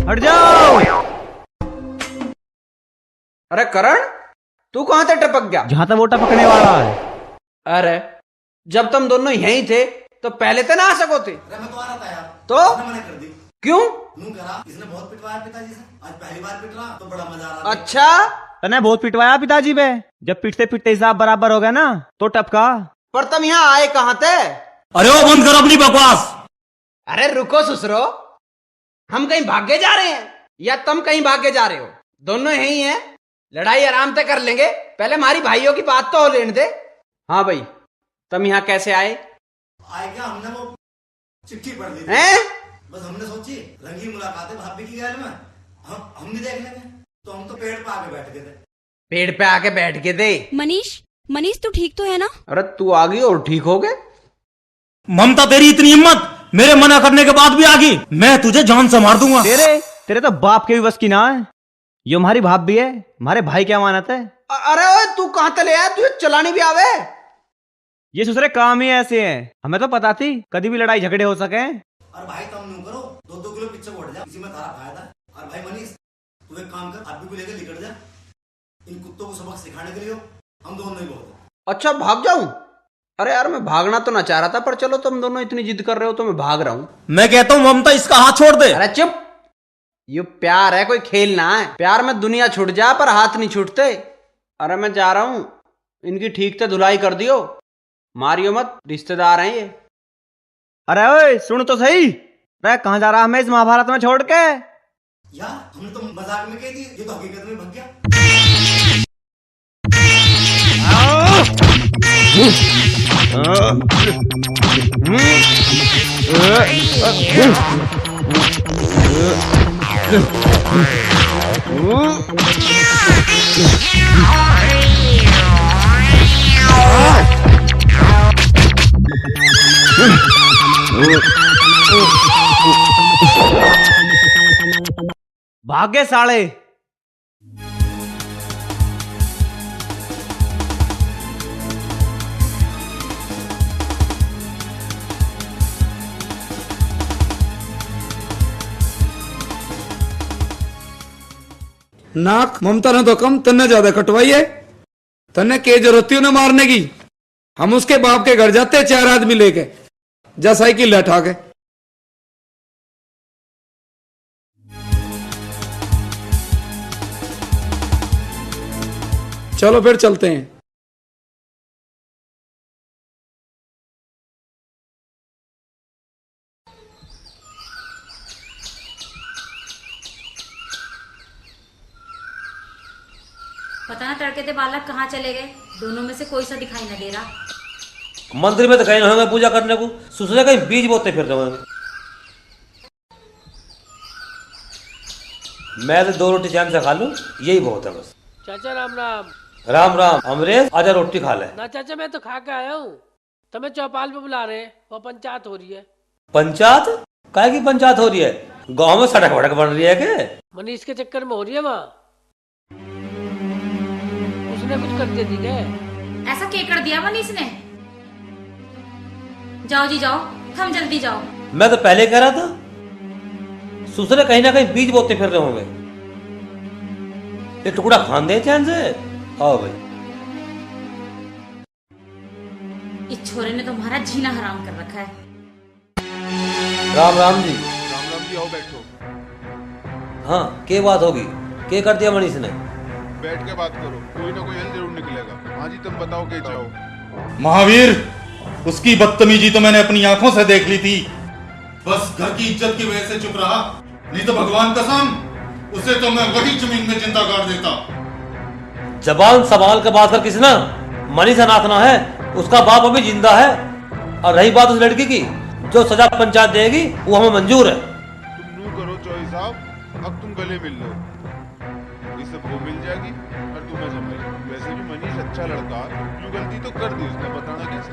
हट जाओ। अरे करण, तू कहां से टपक गया? जहां तक वो टपकने वाला है। अरे जब तुम दोनों यहीं थे तो पहले तो ना आ सको थे। मैं तो आ रहा था यार, तो मैंने कर दी। क्यों? नू करा, इसने बहुत पिटवाया पिताजी से, आज पहली बार पिट रहा तो बड़ा मजा आ रहा। अच्छा, तने बहुत पिटवाया पिताजी पे। जब पिटते पिटते हिसाब बराबर हो गया ना तो टपका। पर तुम यहाँ आए कहां थे? अरे वो बंद कर अपनी बकवास। अरे रुको ससुरो, हम कहीं भागे जा रहे हैं या तुम कहीं भागे जा रहे हो? दोनों यही हैं, लड़ाई आराम से कर लेंगे, पहले हमारी भाइयों की बात तो हो लेने दे। हाँ भाई, तुम यहाँ कैसे आए? आए क्या, हमने वो चिट्ठी पढ़ ली हैं? बस हमने सोची रंगी मुलाकात है भाभी की गैल में, हम भी देख लेंगे, तो हम तो पेड़ पे आके बैठ गए थे। पेड़ पे आके बैठ के थे? मनीष तू ठीक तो है ना? अरे तू आ गई और ठीक हो गए? ममता, तेरी इतनी हिम्मत, मेरे मना करने के बाद भी आ गई। मैं तुझे जान से मार दूंगा। तेरे तो बाप के भी बस की ना है। ये हमारी भाभी है, हमारे भाई की अमानत है। अरे ओए, तू कहां से ले आया? तुझे चलानी भी आवे? ये दूसरे काम ही ऐसे हैं, हमें तो पता थी कभी भी लड़ाई झगड़े हो सके। और भाई तुम यूं करो, 2-2 किलो पीछे उठ जा, इसी में तारा फायदा। और भाई मनीष, तू एक काम कर, अभी को लेकर निकल जा, इन कुत्तों को सबक सिखाने के लिए हम दोनों ही बहुत। अच्छा, भाग जाऊं? अरे यार, मैं भागना तो ना चाह रहा था, पर चलो तुम दोनों इतनी जिद कर रहे हो तो मैं भाग रहा हूं। मैं कहता हूं ममता, इसका हाथ छोड़ दे। अरे चुप, ये प्यार है, कोई खेल ना है। प्यार में दुनिया छूट जा पर हाथ नहीं छूटते। अरे मैं जा रहा हूं, इनकी ठीक से धुलाई कर दियो, मारियो मत, रिश्तेदार हैं ये। अरे ओए सुन तो सही, अरे कहाँ जा रहा हमें इस महाभारत में छोड़ के? यार हमने तो मजाक में कह दी, ये तो हकीकत में भग गया। भाग्य साले। नाक ममता ने तो कम, तन्ने ज्यादा कटवाई है। तन्ने के जरूरत थी उन्हें मारने की? हम उसके बाप के घर जाते 4 आदमी लेके, जा साइकिल लठा के। चलो फिर चलते हैं। पता ना तड़के थे बालक कहाँ चले गए, दोनों में से कोई सा दिखाई न दे रहा। मंदिर में तो कहीं होंगे पूजा करने को, सुसरे कहीं बीज बोते फिर रहे होंगे। मैं तो 2 रोटी चैन से खा लूं, यही बहुत है बस। चाचा राम राम। राम राम। अमरेश आजा रोटी खा ले। ना चाचा मैं तो खा के आया हूँ, तुम्हें चौपाल पे बुला रहे हैं, वो पंचायत हो रही है। पंचायत? काहे की पंचायत हो रही है? गांव में सड़क वड़क बन रही है के? मनीष के चक्कर में हो रही है वहाँ, उसने कुछ कर दिया थी क्या? ऐसा क्या कर दिया मनीष ने? जाओ जी जाओ, हम जल्दी जाओ। मैं तो पहले कह रहा था, सुसरे कहीं ना कहीं बीज बोते फिर रहे होंगे। ये टुकड़ा खान दे चैन से। आओ भाई। इस छोरे ने तो हमारा जीना हराम कर रखा है। राम राम जी। राम राम जी, आओ बैठो। हाँ क्या बात होगी? क्या कर दिया मनीष ने? बैठ के बात करो, कोई ना कोई हल जरूर निकलेगा। हाँ जी तुम बताओ क्या चाहो। महावीर, उसकी बदतमीजी तो मैंने अपनी आंखों से देख ली थी। बस घर की इज्जत की वजह से चुप रहा, नहीं तो भगवान कसम उसे तो मैं वही जमीन में जिंदा गाड़ देता। जबान संभाल के बात कर किसी ना, मनीष अनाथ ना है, उसका बाप अभी जिंदा है। और रही बात उस लड़की की, जो सजा पंचायत देगी वो हमें मंजूर है। तुम नू करो चौधरी साहब, अब तुम गले मिल लो, इसे वो मिल जाएगी और तुम्हें जमाई। वैसे भी मनीष अच्छा लड़का, जो गलती तो कर दी उसने, बताना कैसे।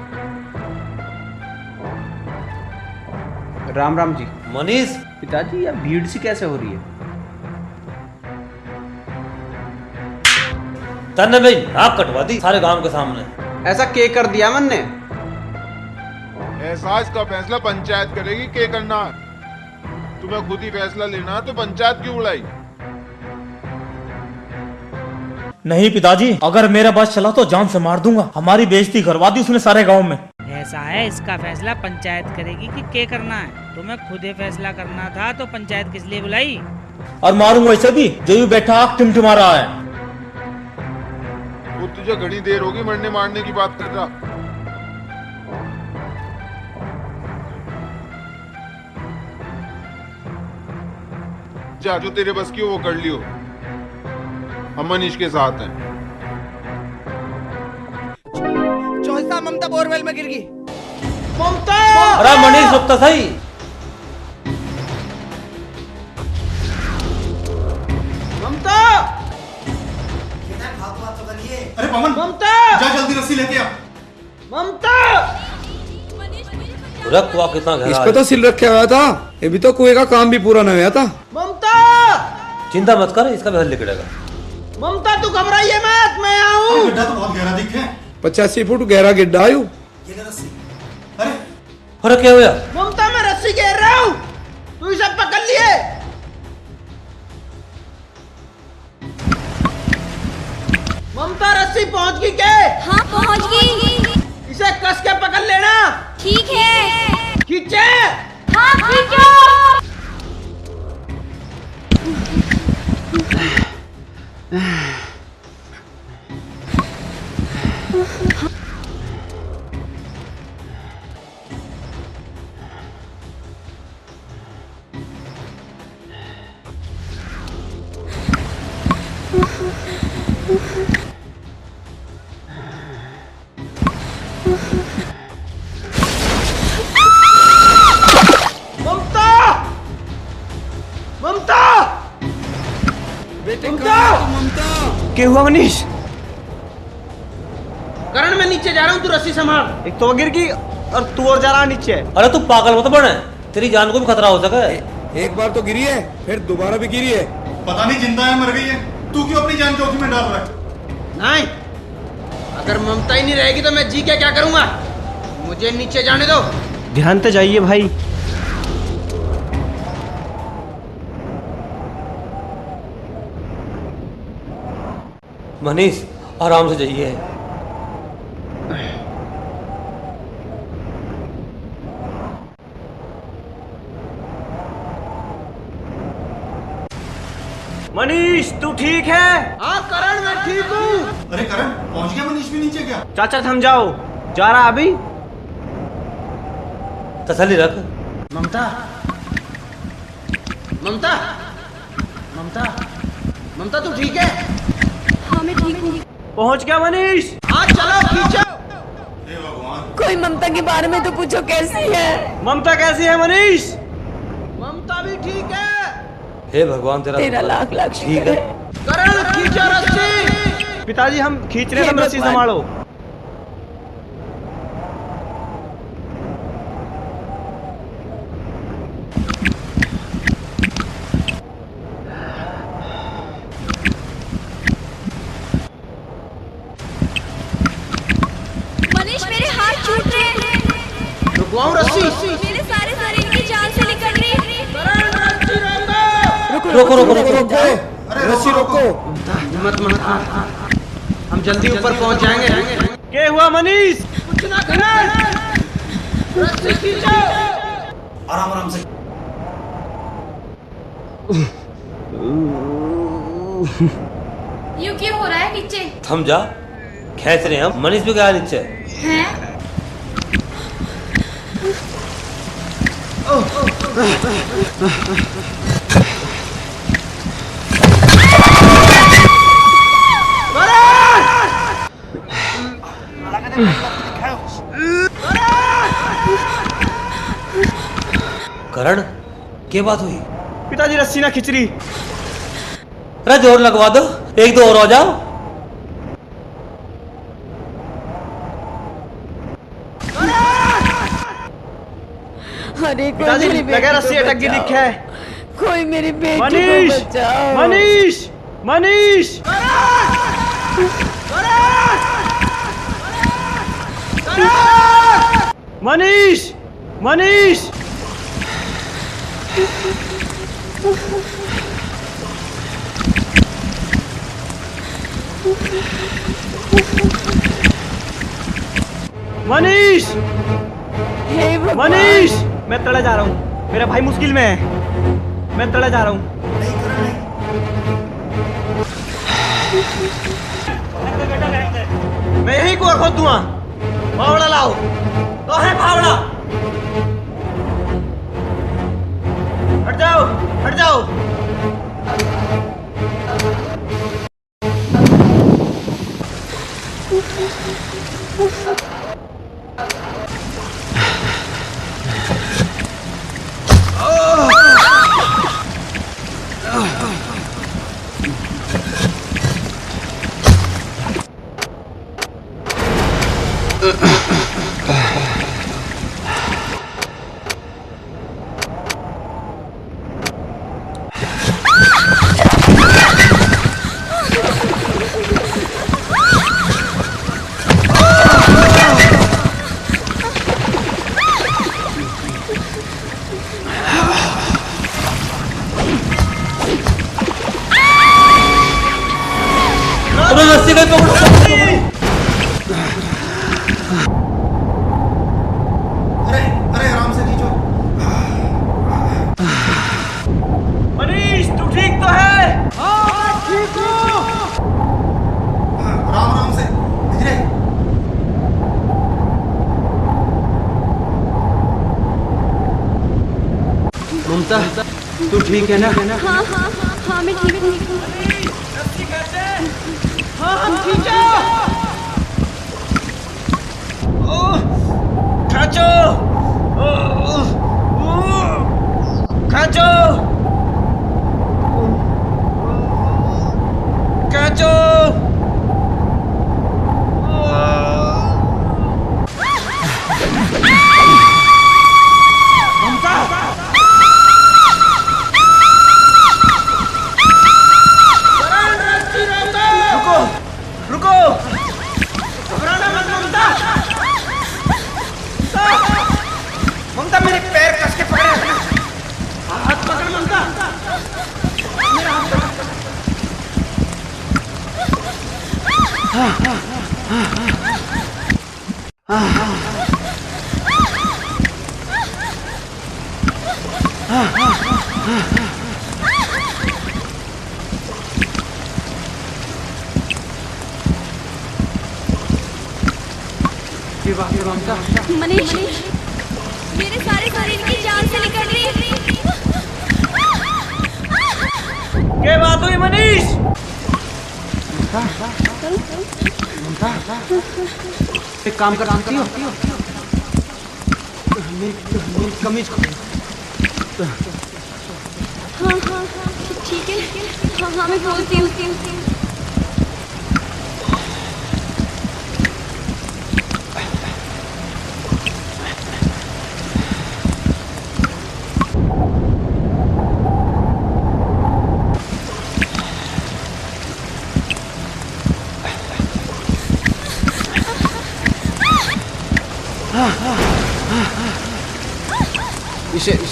राम राम जी। मनीष। पिताजी यह भीड़ सी कैसे हो रही है? तन्ने भाई नाक कटवा दी सारे गांव के सामने। ऐसा क्या कर दिया मन ने? एहसास का फैसला पंचायत करेगी, क्या करना है। तुम्हें खुद ही फैसला लेना है तो पंचायत क्यों बुलाई? नहीं पिताजी, अगर मेरा बस चला तो जान से मार दूंगा। हमारी बेइज्जती करवा दी उसने सारे गांव में। ऐसा है, इसका फैसला पंचायत करेगी कि क्या करना है। तुम्हें खुद ही फैसला करना था तो पंचायत किस लिए बुलाई? और मारूंगा वैसे भी, जो भी बैठा आग टिमटिमा रहा है। वो तुझे घड़ी देर होगी मरने मारने की बात कर रहा। जा, जो तेरे बस की हो वो कर लियो, हम मनीष के साथ हैं। चौथा ममता बोरवेल में गिर गई। ममता! अरे मनीष रुक तो सही। ममता! अरे पवन, ममता! जा जल्दी रस्सी लेके आ। ममता! रख हुआ कितना गहरा इसको तो सिल रखा हुआ था, ये भी तो कुएं का काम भी पूरा नहीं हुआ था। ममता! चिंता मत कर, इसका भी हल निकलेगा। ममता तू घबराइए मत, मैं आऊं। गड्ढा तो बहुत गहरा दिखे। 85 फुट गहरा गड्ढा आयु। अरे क्या हुआ? ममता मैं रस्सी घेर रहा हूँ, तू इसे पकड़ लिए। ममता रस्सी पहुंच गई क्या? हाँ पहुंच गई। इसे कस के पकड़ लेना। ठीक है। खींचे। हाँ खींचो। ममता, ममता, ममता, क्या हुआ मनीष? करण मैं नीचे जा रहा हूँ, तू रस्सी संभाल। एक तो गिर गई और तू और जा रहा नीचे। अरे तू पागल मत बने, तेरी जान को भी खतरा हो सके। एक बार तो गिरी है, फिर दोबारा भी गिरी है। पता नहीं जिंदा है मर गई है, तू क्यों अपनी जान जोखिम में डाल रहा है? नहीं, अगर ममता ही नहीं रहेगी तो मैं जी के क्या करूंगा? मुझे नीचे जाने दो। ध्यान से जाइए भाई। मनीष आराम से जाइए। मनीष तू ठीक है? हाँ करण मैं ठीक हूँ। अरे करण पहुंच गया मनीष भी नीचे क्या? चाचा थम जाओ, जा रहा अभी। तसल्ली रख। ममता, ममता, ममता, ममता तू ठीक है? हाँ मैं ठीक हूँ। पहुंच गया मनीष। हाँ चलो खींचो। कोई ममता के बारे में तो पूछो, कैसी है? ममता कैसी है मनीष? ममता भी ठीक है। हे भगवान तेरा लाख लाख ठीक है। करण खींचो रस्सी। पिताजी हम खींच रहे हैं, तुम रस्सी संभालो। मनीष मेरे हाथ छूट रहे हैं। रुकवाऊं रस्सी? मेरे सारे शरीर की जान से निकल रही है। रोको रोको रोको रोको। अरे रस्सी रोको। हिम्मत मत हार, हम जल्दी ऊपर पहुंच जाएंगे। क्या हुआ मनीष? कुछ ना करण, रस्सी खींचो। आराम आराम से। यूं क्यों हो रहा है नीचे? थम जा, खेच रहे हैं हम। मनीष भी गया नीचे। हैं? करण क्या बात हुई? पिताजी रस्सी ना खींच रही। अरे जोर लगवा दो, एक दो और आ जाओ। अरे पिताजी लगे रस्सी अटक गई दिखे है। कोई मेरी बेटी को मनीष, बचाओ। मनीष, मनीष। मनीष, मनीष। मनीष, मनीष। मैं तड़े जा रहा हूँ, मेरा भाई मुश्किल में है। मैं तड़े जा रहा हूँ। मैं यही को खोद दूंगा। फावड़ा लाओ। तो है फावड़ा। हट जाओ, हट जाओ। रस्सी का पकड़ो। अरे अरे आराम से खींचो। मनीष तू ठीक तो है? हाँ ठीक हूँ। आराम आराम से, धीरे। ममता तू ठीक है ना? हाँ हाँ हाँ मैं ठीक हूँ। कांचो कांचो रुको रुको घबराना मत ममता ममता मेरे पैर कस के पकड़े रखना हाथ पकड़ ममता मेरा हाथ पकड़ मनीष मेरे सारे शरीर की जान से निकल रही है। क्या बात हुई मनीष? एक काम कर सकती हो मेरी कमीज खोल। हाँ हाँ ठीक है। हाँ हाँ मैं बोलती हूँ।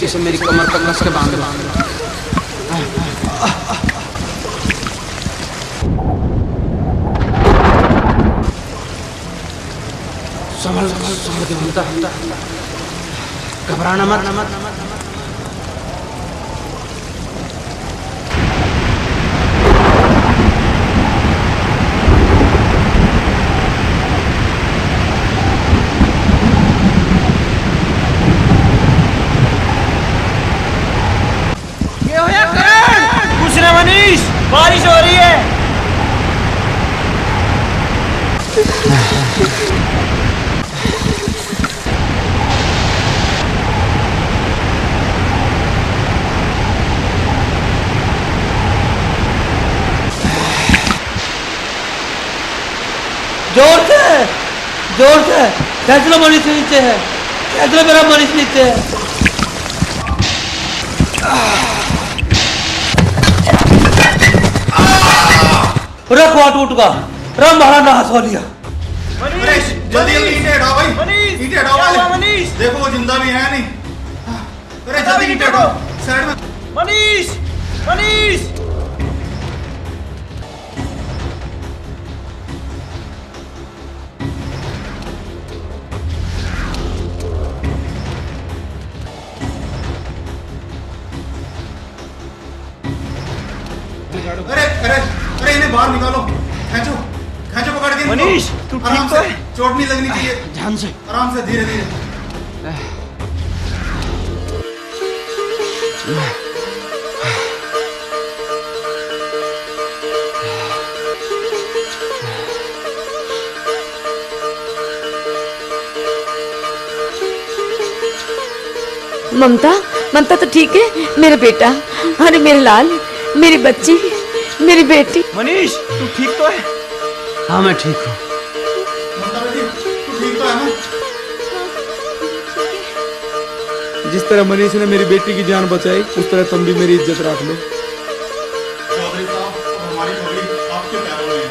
इसे मेरी कमर पर कस के बांध दो। संभल के घूमता घबराना मत। कुछ ना मनीष, बारिश हो रही है। जोर से फैसला मनीष नीचे है। फैसला मेरा मनीष नीचे है। रखवा टूट का राम महाराज ने हंसवा लिया। मनीष जल्दी ईंटें हटाओ भाई। ईंटें हटाओ मनीष। देखो वो जिंदा भी है नहीं। अरे जल्दी ईंटें हटाओ साइड में। मनीष मनीष अरे अरे अरे इन्हें बाहर निकालो। खींचो खींचो पकड़ के। मनीष तू आराम ठीक तो से, चोट नहीं लगनी चाहिए। ध्यान से आराम से धीरे धीरे। ममता तो ठीक है मेरे बेटा। अरे मेरे लाल, मेरी बच्ची, मेरी बेटी। मनीष तू ठीक तो है? हाँ मैं ठीक हूँ। ममता बेटी तू ठीक तो है ना? जिस तरह मनीष ने मेरी बेटी की जान बचाई उस तरह तुम भी मेरी इज्जत रख लो। चौधरी साहब हमारी पगड़ी आपके पैरों में है।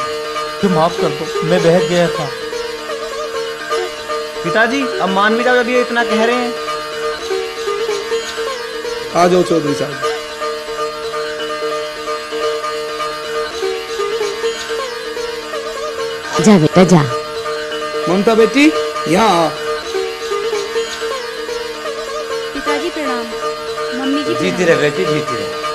तो माफ कर दो, मैं बहक गया था। पिताजी अब मान भी जाओ जब ये इतना कह रहे हैं। आ जाओ चौधरी साहब। जा बेटा जा। ममता बेटी यहाँ आ। पिताजी प्रणाम। मम्मी जी जीती रहे बेटी, जीती रहे।